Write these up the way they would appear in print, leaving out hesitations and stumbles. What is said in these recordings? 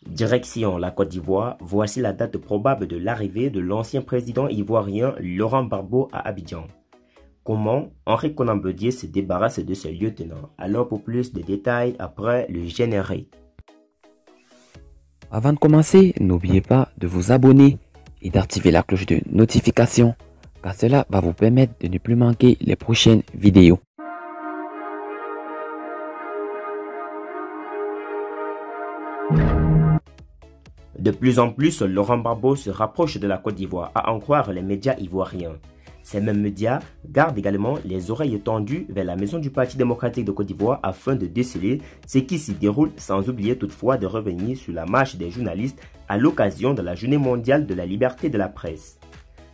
Direction la Côte d'Ivoire, voici la date probable de l'arrivée de l'ancien président ivoirien Laurent Gbagbo à Abidjan. Comment Henri Konan Bédié se débarrasse de ce lieutenant? Alors pour plus de détails après le générique. Avant de commencer, n'oubliez pas de vous abonner et d'activer la cloche de notification car cela va vous permettre de ne plus manquer les prochaines vidéos. De plus en plus, Laurent Gbagbo se rapproche de la Côte d'Ivoire, à en croire les médias ivoiriens. Ces mêmes médias gardent également les oreilles tendues vers la maison du Parti démocratique de Côte d'Ivoire afin de déceler ce qui s'y déroule, sans oublier toutefois de revenir sur la marche des journalistes à l'occasion de la Journée mondiale de la liberté de la presse.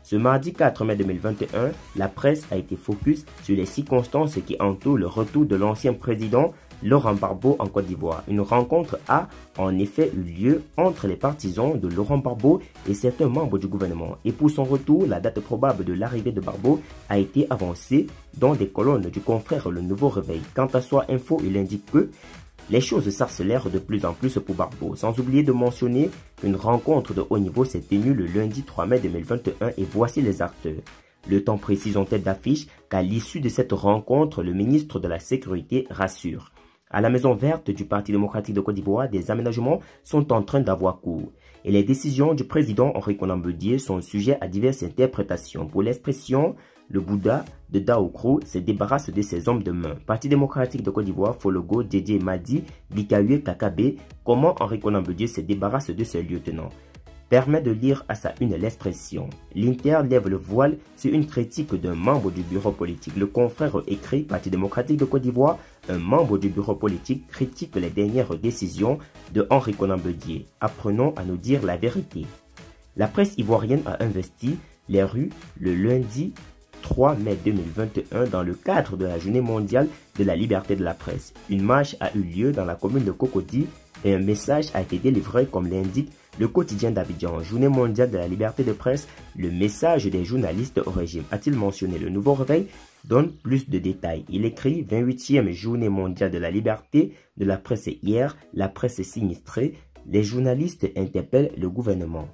Ce mardi 4 mai 2021, la presse a été focus sur les circonstances qui entourent le retour de l'ancien président Laurent Gbagbo en Côte d'Ivoire. Une rencontre a en effet eu lieu entre les partisans de Laurent Gbagbo et certains membres du gouvernement. Et pour son retour, la date probable de l'arrivée de Gbagbo a été avancée dans des colonnes du confrère Le Nouveau Réveil. Quant à Soir Info, il indique que les choses s'accélèrent de plus en plus pour Gbagbo, sans oublier de mentionner qu'une rencontre de haut niveau s'est tenue le lundi 3 mai 2021 et voici les acteurs. Le temps précise en tête d'affiche qu'à l'issue de cette rencontre, le ministre de la Sécurité rassure. À la Maison Verte du Parti démocratique de Côte d'Ivoire, des aménagements sont en train d'avoir cours. Et les décisions du président Henri Konan Bédié sont sujets à diverses interprétations. Pour l'expression, le Bouddha de Daoukro se débarrasse de ses hommes de main. Parti démocratique de Côte d'Ivoire, Fologo, Dédé Madi, Bikaye Kakabe, comment Henri Konan Bédié se débarrasse de ses lieutenants? Permet de lire à sa une l'expression. L'Inter lève le voile sur une critique d'un membre du bureau politique. Le confrère écrit Parti démocratique de Côte d'Ivoire, un membre du bureau politique critique les dernières décisions de Henri Konan Bédié. Apprenons à nous dire la vérité. La presse ivoirienne a investi les rues le lundi 3 mai 2021 dans le cadre de la Journée mondiale de la liberté de la presse. Une marche a eu lieu dans la commune de Cocody et un message a été délivré comme l'indique le quotidien d'Abidjan. Journée mondiale de la liberté de presse, le message des journalistes au régime. A-t-il mentionné? Le Nouveau Réveil donne plus de détails. Il écrit 28e journée mondiale de la liberté de la presse hier, la presse sinistrée, les journalistes interpellent le gouvernement.